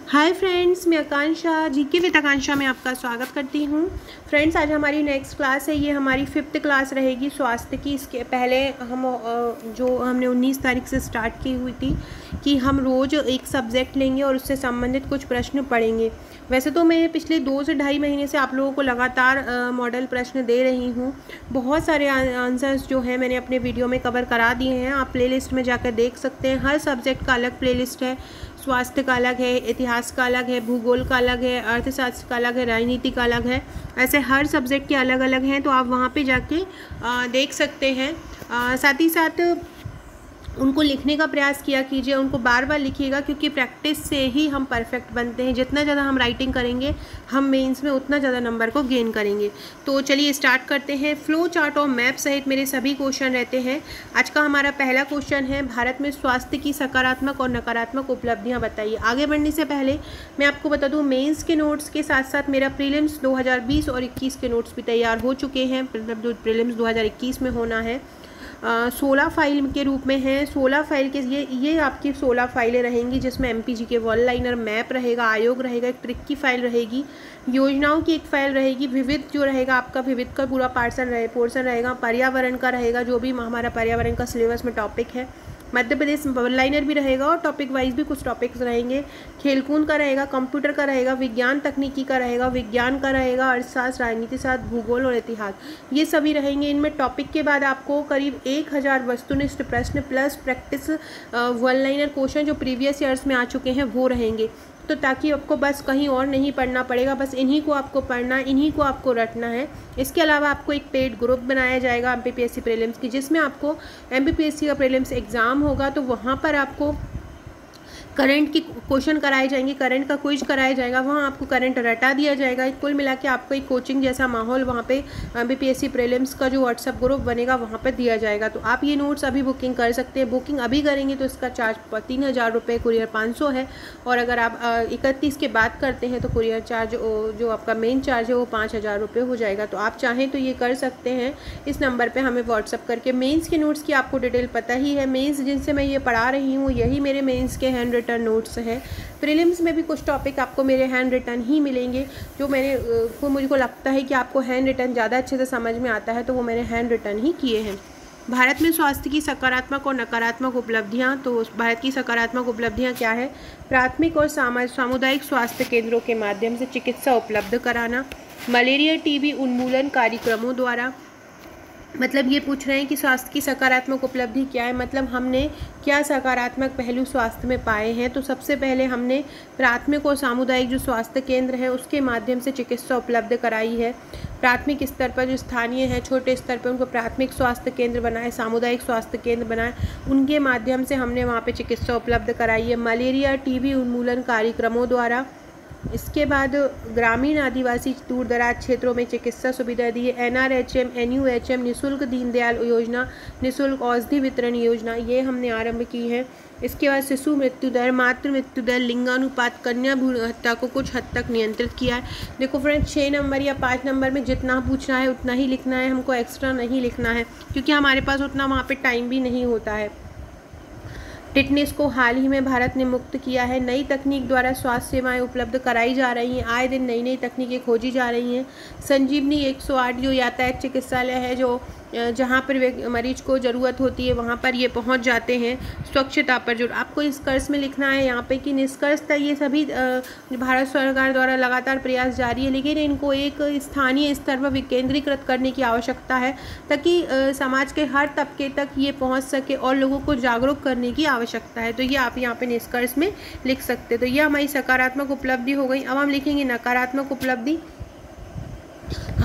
Hi friends, मैं आकांक्षा GK with आकांक्षा में आपका स्वागत करती हूँ। फ्रेंड्स, आज हमारी नेक्स्ट क्लास है, ये हमारी 5th क्लास रहेगी स्वास्थ्य की। इसके पहले हम जो हमने 19 तारीख से स्टार्ट की हुई थी कि हम रोज़ एक सब्जेक्ट लेंगे और उससे संबंधित कुछ प्रश्न पढ़ेंगे। वैसे तो मैं पिछले 2 से ढाई महीने से आप लोगों को लगातार मॉडल प्रश्न दे रही हूँ। बहुत सारे आंसर्स जो हैं मैंने अपने वीडियो में कवर करा दिए हैं, आप प्लेलिस्ट में जाकर देख सकते हैं। हर सब्जेक्ट का अलग प्लेलिस्ट है। स्वास्थ्य का अलग है, इतिहास का अलग है, भूगोल का अलग है, अर्थशास्त्र का अलग है, राजनीति का अलग है। ऐसे हर सब्जेक्ट के अलग अलग हैं, तो आप वहाँ पे जाके देख सकते हैं। साथ ही साथ उनको लिखने का प्रयास किया कीजिए, उनको बार बार लिखिएगा, क्योंकि प्रैक्टिस से ही हम परफेक्ट बनते हैं। जितना ज़्यादा हम राइटिंग करेंगे, हम मेंस में उतना ज़्यादा नंबर को गेन करेंगे। तो चलिए स्टार्ट करते हैं। फ्लो चार्ट और मैप सहित मेरे सभी क्वेश्चन रहते हैं। आज का हमारा पहला क्वेश्चन है, भारत में स्वास्थ्य की सकारात्मक और नकारात्मक उपलब्धियाँ बताइए। आगे बढ़ने से पहले मैं आपको बता दूँ, मेन्स के नोट्स के साथ साथ मेरा प्रीलिम्स 2020 और 21 के नोट्स भी तैयार हो चुके हैं। मतलब जो प्रीलिम्स 2021 में होना है 16 फाइल के रूप में है। 16 फाइल के ये आपकी 16 फाइलें रहेंगी, जिसमें एमपीजी के वन लाइनर, मैप रहेगा, आयोग रहेगा, एक ट्रिक की फाइल रहेगी, योजनाओं की एक फाइल रहेगी, विविध जो रहेगा आपका विविध का पूरा पोर्शन रहेगा, पर्यावरण का रहेगा, जो भी हमारा पर्यावरण का सिलेबस में टॉपिक है, मध्य प्रदेश वन लाइनर भी रहेगा और टॉपिक वाइज भी कुछ टॉपिक्स रहेंगे। खेलकूद का रहेगा, कंप्यूटर का रहेगा, विज्ञान तकनीकी का रहेगा, विज्ञान का रहेगा, अर्थशास्त्र, राजनीति शास्त्र, भूगोल और इतिहास, ये सभी रहेंगे। इनमें टॉपिक के बाद आपको करीब 1000 वस्तुनिष्ठ प्रश्न plus practice one liner question जो प्रीवियस ईयर्स में आ चुके हैं वो रहेंगे। तो ताकि आपको बस कहीं और नहीं पढ़ना पड़ेगा, बस इन्हीं को आपको पढ़ना है, इन्हीं को आपको रटना है। इसके अलावा आपको एक पेड ग्रुप बनाया जाएगा एमपीपीएससी प्रीलिम्स की, जिसमें आपको एमपीपीएससी का प्रीलिम्स एग्ज़ाम होगा, तो वहाँ पर आपको करंट की क्वेश्चन कराए जाएंगे, करंट का क्विज कराया जाएगा, वहाँ आपको करंट रटा दिया जाएगा। कुल मिला के आपको एक कोचिंग जैसा माहौल वहाँ पे एमपीपीएससी प्रीलिम्स का जो व्हाट्सअप ग्रुप बनेगा वहाँ पे दिया जाएगा। तो आप ये नोट्स अभी बुकिंग कर सकते हैं। बुकिंग अभी करेंगे तो इसका चार्ज 3000 रुपये, कुरियर 500 है। और अगर आप 31 के बाद करते हैं तो कुरियर चार्ज जो आपका मेन चार्ज है वो 5000 रुपये हो जाएगा। तो आप चाहें तो ये कर सकते हैं। इस नंबर पर हमें व्हाट्सअप करके। मेन्स के नोट्स की आपको डिटेल पता ही है। मेन्स जिनसे मैं ये पढ़ा रही हूँ यही मेरे मेन्स के हैंड रिटन नोट्स है। प्रीलिम्स में भी कुछ टॉपिक आपको मेरे हैंड रिटन ही मिलेंगे, जो मुझको लगता है कि आपको हैंड रिटन ज़्यादा अच्छे से समझ में आता है, तो वो मैंने हैंड रिटन ही किए हैं। भारत में स्वास्थ्य की सकारात्मक और नकारात्मक उपलब्धियां। तो भारत की सकारात्मक उपलब्धियां क्या है? प्राथमिक और सामुदायिक स्वास्थ्य केंद्रों के माध्यम से चिकित्सा उपलब्ध कराना, मलेरिया टीबी उन्मूलन कार्यक्रमों द्वारा। मतलब ये पूछ रहे हैं कि स्वास्थ्य की सकारात्मक उपलब्धि क्या है, मतलब हमने क्या सकारात्मक पहलू स्वास्थ्य में पाए हैं। तो सबसे पहले हमने प्राथमिक और सामुदायिक जो स्वास्थ्य केंद्र है उसके माध्यम से चिकित्सा उपलब्ध कराई है। प्राथमिक स्तर पर जो स्थानीय है, छोटे स्तर पर उनको प्राथमिक स्वास्थ्य केंद्र बनाए, सामुदायिक स्वास्थ्य केंद्र बनाए, उनके माध्यम से हमने वहाँ पे चिकित्सा उपलब्ध कराई है। मलेरिया टीबी उन्मूलन कार्यक्रमों द्वारा। इसके बाद ग्रामीण आदिवासी दूर दराज क्षेत्रों में चिकित्सा सुविधा दी है। NRHM NUHM निःशुल्क दीनदयाल योजना, निःशुल्क औषधि वितरण योजना, ये हमने आरंभ की है। इसके बाद शिशु मृत्यु दर, मातृ मृत्यु दर, लिंगानुपात, कन्या भ्रूण हत्या को कुछ हद तक नियंत्रित किया है। देखो फ्रेंड्स, 6 नंबर या 5 नंबर में जितना पूछना है उतना ही लिखना है, हमको एक्स्ट्रा नहीं लिखना है, क्योंकि हमारे पास उतना वहाँ पर टाइम भी नहीं होता है। टिटनेस को हाल ही में भारत ने मुक्त किया है। नई तकनीक द्वारा स्वास्थ्य सेवाएं उपलब्ध कराई जा रही हैं। आए दिन नई नई तकनीकें खोजी जा रही हैं। संजीवनी 108 जो यातायात चिकित्सालय है, जो जहाँ पर मरीज को ज़रूरत होती है वहाँ पर ये पहुँच जाते हैं। स्वच्छता पर जो आपको निष्कर्ष में लिखना है यहाँ पे कि निष्कर्षतः ये सभी भारत सरकार द्वारा लगातार प्रयास जारी है, लेकिन इनको एक स्थानीय स्तर पर विकेंद्रीकृत करने की आवश्यकता है, ताकि समाज के हर तबके तक ये पहुँच सके और लोगों को जागरूक करने की आवश्यकता है। तो ये आप यहाँ पे निष्कर्ष में लिख सकते हैं। तो ये हमारी सकारात्मक उपलब्धि हो गई। अब हम लिखेंगे नकारात्मक उपलब्धि।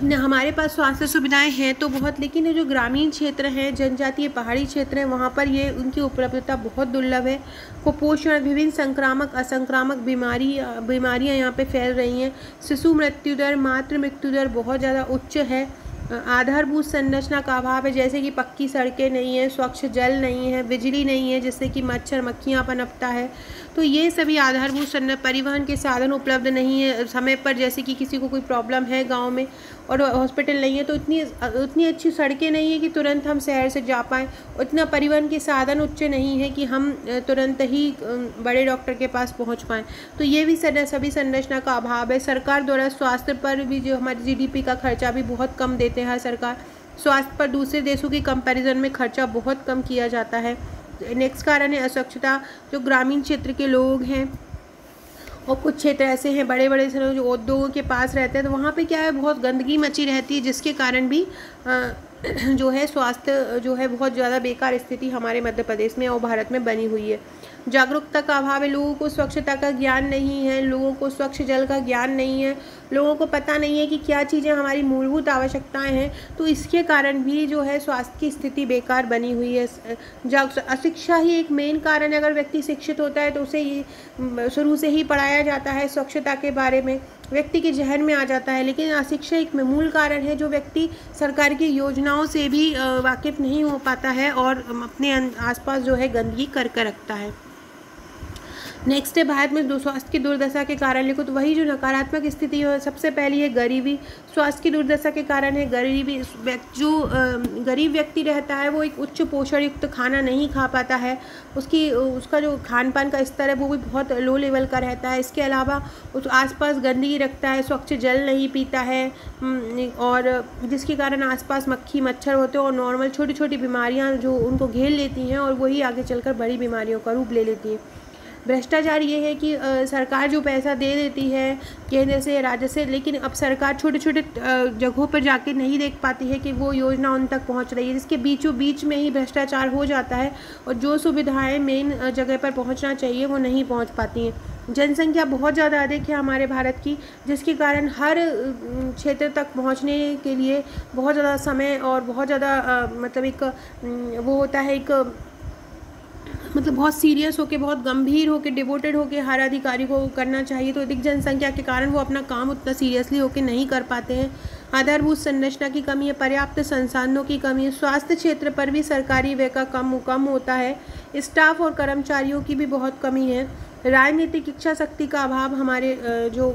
हमारे पास स्वास्थ्य सुविधाएं हैं तो बहुत, लेकिन ये जो ग्रामीण क्षेत्र हैं, जनजातीय पहाड़ी क्षेत्र हैं, वहाँ पर ये उनकी उपलब्धता बहुत दुर्लभ है। कुपोषण, विभिन्न संक्रामक असंक्रामक बीमारियाँ यहाँ पे फैल रही हैं। शिशु मृत्यु दर, मातृ मृत्यु दर बहुत ज़्यादा उच्च है। आधारभूत संरचना का अभाव है, जैसे कि पक्की सड़कें नहीं है, स्वच्छ जल नहीं है, बिजली नहीं है जिससे कि मच्छर मक्खियाँ पनपता है। तो ये सभी आधारभूत परिवहन के साधन उपलब्ध नहीं है समय पर, जैसे कि किसी को कोई प्रॉब्लम है गांव में और हॉस्पिटल नहीं है तो उतनी अच्छी सड़कें नहीं है कि तुरंत हम शहर से जा पाएँ, उतना परिवहन के साधन उच्च नहीं है कि हम तुरंत ही बड़े डॉक्टर के पास पहुंच पाएँ। तो ये भी सभी संरचना का अभाव है। सरकार द्वारा स्वास्थ्य पर भी जो हमारी जीडीपी का खर्चा भी बहुत कम देते हैं सरकार, स्वास्थ्य पर दूसरे देशों के कंपैरिजन में खर्चा बहुत कम किया जाता है। नेक्स्ट कारण है अस्वच्छता। जो ग्रामीण क्षेत्र के लोग हैं और कुछ क्षेत्र ऐसे हैं बड़े बड़े शहरों जो उद्योगों के पास रहते हैं, तो वहाँ पे क्या है, बहुत गंदगी मची रहती है, जिसके कारण भी जो है स्वास्थ्य जो है बहुत ज़्यादा बेकार स्थिति हमारे मध्य प्रदेश में और भारत में बनी हुई है। जागरूकता का अभाव है, लोगों को स्वच्छता का ज्ञान नहीं है, लोगों को स्वच्छ जल का ज्ञान नहीं है, लोगों को पता नहीं है कि क्या चीज़ें हमारी मूलभूत आवश्यकताएं हैं। तो इसके कारण भी जो है स्वास्थ्य की स्थिति बेकार बनी हुई है। अशिक्षा ही एक मेन कारण है। अगर व्यक्ति शिक्षित होता है तो उसे ये शुरू से ही पढ़ाया जाता है स्वच्छता के बारे में, व्यक्ति के जहन में आ जाता है। लेकिन अशिक्षा एक मूल कारण है जो व्यक्ति सरकार की योजनाओं से भी वाकिफ़ नहीं हो पाता है और अपने आसपास जो है गंदगी कर रखता है। नेक्स्ट है भारत में स्वास्थ्य की दुर्दशा के कारण लिखो, तो वही जो नकारात्मक स्थिति है सबसे पहली है गरीबी। स्वास्थ्य की दुर्दशा के कारण है गरीबी। जो गरीब व्यक्ति रहता है वो एक उच्च पोषण युक्त खाना नहीं खा पाता है, उसका जो खान पान का स्तर है वो भी बहुत लो लेवल का रहता है। इसके अलावा उस आसपास गंदगी रखता है, स्वच्छ जल नहीं पीता है और जिसके कारण आसपास मक्खी मच्छर होते हैं और नॉर्मल छोटी छोटी बीमारियां जो उनको घेर लेती हैं और वही आगे चलकर बड़ी बीमारियों का रूप ले लेती हैं। भ्रष्टाचार ये है कि सरकार जो पैसा दे देती है केंद्र से राज्य से, लेकिन अब सरकार छोटे छोटे जगहों पर जाके नहीं देख पाती है कि वो योजना उन तक पहुंच रही है, जिसके बीचों बीच में ही भ्रष्टाचार हो जाता है और जो सुविधाएं मेन जगह पर पहुंचना चाहिए वो नहीं पहुंच पाती हैं। जनसंख्या बहुत ज़्यादा अधिक है हमारे भारत की, जिसके कारण हर क्षेत्र तक पहुंचने के लिए बहुत ज़्यादा समय और बहुत ज़्यादा मतलब एक वो होता है, एक मतलब बहुत सीरियस होके, बहुत गंभीर होके, डिवोटेड होके हर अधिकारी को करना चाहिए। तो अधिक जनसंख्या के कारण वो अपना काम उतना सीरियसली होके नहीं कर पाते हैं। आधारभूत संरचना की कमी है, पर्याप्त संसाधनों की कमी है, स्वास्थ्य क्षेत्र पर भी सरकारी व्यय का कम होता है, स्टाफ और कर्मचारियों की भी बहुत कमी है। राजनीतिक इच्छा शक्ति का अभाव हमारे जो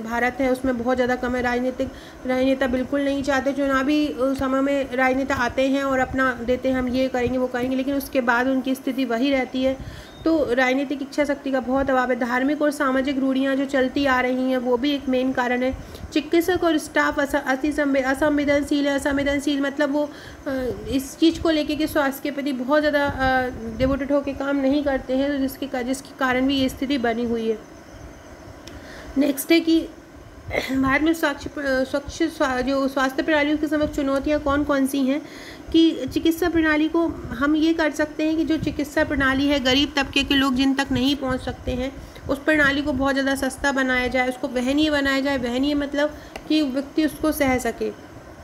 भारत है उसमें बहुत ज़्यादा कम है। राजनेता बिल्कुल नहीं चाहते, चुनावी समय में राजनेता आते हैं और अपना देते हैं हम ये करेंगे वो करेंगे, लेकिन उसके बाद उनकी स्थिति वही रहती है। तो राजनीतिक इच्छा शक्ति का बहुत अभाव है। धार्मिक और सामाजिक रूढ़ियाँ जो चलती आ रही हैं वो भी एक मेन कारण है। चिकित्सक और स्टाफ असंवेदनशील है। असंवेदनशील मतलब वो इस चीज़ को लेके कि स्वास्थ्य के प्रति बहुत ज़्यादा डिवोटेड होकर काम नहीं करते हैं, तो जिसके कारण भी ये स्थिति बनी हुई है। नेक्स्ट है कि भारत में स्वच्छ जो स्वास्थ्य प्रणालियों के समक्ष चुनौतियाँ कौन कौन सी हैं, कि चिकित्सा प्रणाली को हम ये कर सकते हैं कि जो चिकित्सा प्रणाली है गरीब तबके के लोग जिन तक नहीं पहुंच सकते हैं उस प्रणाली को बहुत ज़्यादा सस्ता बनाया जाए, उसको वहनीय बनाया जाए। वहनीय मतलब कि व्यक्ति उसको सह सके।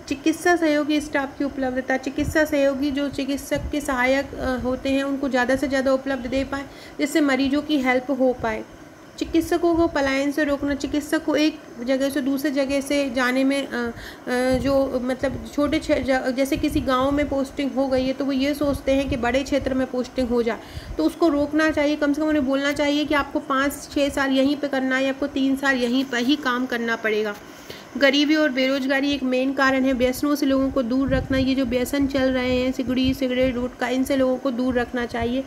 चिकित्सा सहयोगी स्टाफ की उपलब्धता, चिकित्सा सहयोगी जो चिकित्सक के सहायक होते हैं उनको ज़्यादा से ज़्यादा उपलब्ध दे पाए, जिससे मरीजों की हेल्प हो पाए। चिकित्सकों को पलायन से रोकना, चिकित्सक को एक जगह से दूसरे जगह से जाने में जो मतलब छोटे जैसे किसी गांव में पोस्टिंग हो गई है तो वो ये सोचते हैं कि बड़े क्षेत्र में पोस्टिंग हो जाए, तो उसको रोकना चाहिए। कम से कम उन्हें बोलना चाहिए कि आपको 5-6 साल यहीं पे करना है या आपको 3 साल यहीं पर ही काम करना पड़ेगा। गरीबी और बेरोजगारी एक मेन कारण है। व्यसनों से लोगों को दूर रखना, ये जो व्यसन चल रहे हैं सिगरेट गुटखा, इनसे लोगों को दूर रखना चाहिए।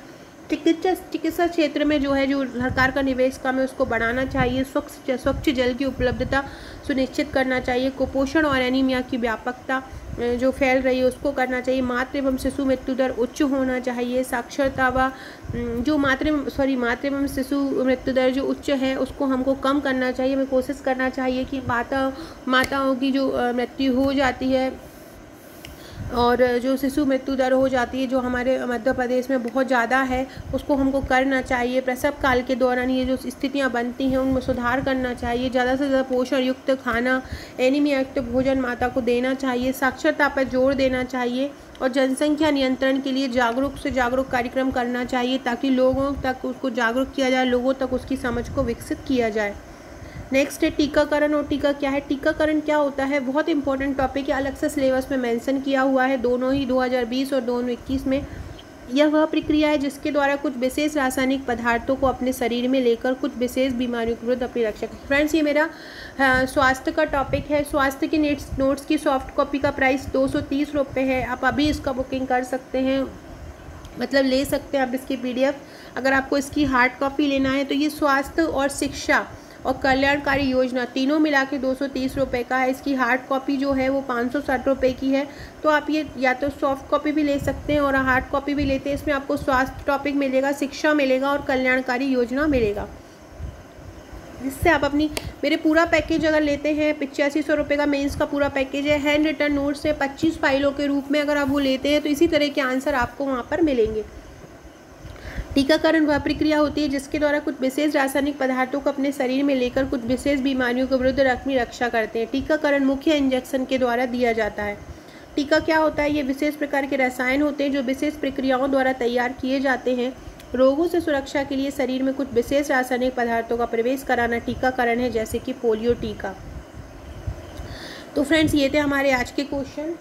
चिकित्सा क्षेत्र में जो है जो सरकार का निवेश कम है उसको बढ़ाना चाहिए। स्वच्छ जल की उपलब्धता सुनिश्चित करना चाहिए। कुपोषण और एनीमिया की व्यापकता जो फैल रही है उसको करना चाहिए। मातृ एवं शिशु मृत्यु दर उच्च होना चाहिए। साक्षरता व जो मातृ एवं शिशु मृत्यु दर जो उच्च है उसको हमको कम करना चाहिए। हमें कोशिश करना चाहिए कि माताओं की जो मृत्यु हो जाती है और जो शिशु मृत्यु दर हो जाती है जो हमारे मध्य प्रदेश में बहुत ज़्यादा है उसको हमको करना चाहिए। प्रसव काल के दौरान ये जो स्थितियाँ बनती हैं उनमें सुधार करना चाहिए। ज़्यादा से ज़्यादा पोषण युक्त खाना, एनीमिया युक्त भोजन माता को देना चाहिए। साक्षरता पर जोर देना चाहिए और जनसंख्या नियंत्रण के लिए जागरूक कार्यक्रम करना चाहिए ताकि लोगों तक उसको जागरूक किया जाए, लोगों तक उसकी समझ को विकसित किया जाए। नेक्स्ट है टीकाकरण। और टीका क्या है, टीकाकरण क्या होता है, बहुत इंपॉर्टेंट टॉपिक है, अलग से सिलेबस में मेंशन किया हुआ है दोनों ही 2020 और 2021 में। यह वह प्रक्रिया है जिसके द्वारा कुछ विशेष रासायनिक पदार्थों को अपने शरीर में लेकर कुछ विशेष बीमारियों के विरुद्ध अपनी रक्षा करते। फ्रेंड्स, ये मेरा स्वास्थ्य का टॉपिक है। स्वास्थ्य के नोट्स की सॉफ्ट कॉपी का प्राइस 230 रुपये है। आप अभी इसका बुकिंग कर सकते हैं, मतलब ले सकते हैं आप इसकी PDF। अगर आपको इसकी हार्ड कॉपी लेना है तो ये स्वास्थ्य और शिक्षा और कल्याणकारी योजना तीनों मिला के 230 रुपये का है। इसकी हार्ड कॉपी जो है वो 560 रुपये की है। तो आप ये या तो सॉफ्ट कॉपी भी ले सकते हैं और हार्ड कॉपी भी लेते हैं। इसमें आपको स्वास्थ्य टॉपिक मिलेगा, शिक्षा मिलेगा और कल्याणकारी योजना मिलेगा, जिससे आप अपनी मेरे पूरा पैकेज अगर लेते हैं 8500 रुपये का मेंस का पूरा पैकेज है। हैंड रिटन नोट्स है 25 फाइलों के रूप में, अगर आप वो लेते हैं तो इसी तरह के आंसर आपको वहाँ पर मिलेंगे। टीकाकरण वह प्रक्रिया होती है जिसके द्वारा कुछ विशेष रासायनिक पदार्थों को अपने शरीर में लेकर कुछ विशेष बीमारियों के विरुद्ध अपनी रक्षा करते हैं। टीकाकरण मुख्य इंजेक्शन के द्वारा दिया जाता है। टीका क्या होता है? ये विशेष प्रकार के रसायन होते हैं जो विशेष प्रक्रियाओं द्वारा तैयार किए जाते हैं। रोगों से सुरक्षा के लिए शरीर में कुछ विशेष रासायनिक पदार्थों का प्रवेश कराना टीकाकरण है, जैसे कि पोलियो टीका। तो फ्रेंड्स, ये थे हमारे आज के क्वेश्चन।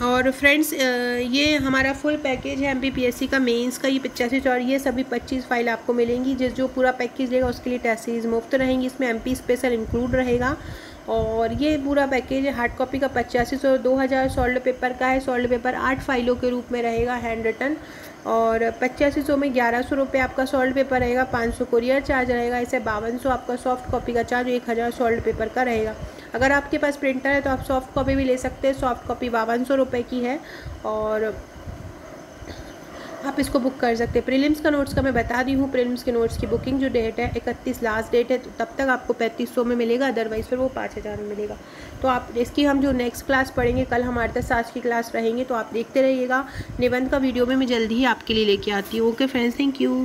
और फ्रेंड्स, ये हमारा फुल पैकेज है MPPSC का मेंस का। ये 85 और ये सभी 25 फाइल आपको मिलेंगी। जो पूरा पैकेज लेगा उसके लिए टेस्ट सीरीज मुफ्त रहेंगी। इसमें MP स्पेशल इंक्लूड रहेगा। और ये पूरा पैकेज है हार्ड कॉपी का 8500, 2000 सॉल्ड पेपर का है। सॉल्ड पेपर 8 फाइलों के रूप में रहेगा हैंड रिटन। और 8500 में 1100 रुपये आपका सॉल्ड पेपर रहेगा, 500 कुरियर चार्ज रहेगा। ऐसे 5200 आपका सॉफ्ट कॉपी का चार्ज, 1000 सॉल्ड पेपर का रहेगा। अगर आपके पास प्रिंटर है तो आप सॉफ्ट कॉपी भी ले सकते हैं। सॉफ्ट कॉपी 5200 रुपये की है और आप इसको बुक कर सकते हैं। प्रीलिम्स का नोट्स का मैं बता दी हूँ। प्रीलिम्स के नोट्स की बुकिंग जो डेट है 31 लास्ट डेट है, तो तब तक आपको 3500 में मिलेगा, अदरवाइज़ फिर वो 5000 में मिलेगा। तो आप इसकी हम जो नेक्स्ट क्लास पढ़ेंगे, कल हमारे 10 आज की क्लास रहेंगे, तो आप देखते रहिएगा। निबंध का वीडियो में मैं जल्दी ही आपके लिए लेके आती हूँ। Okay friends, thank you.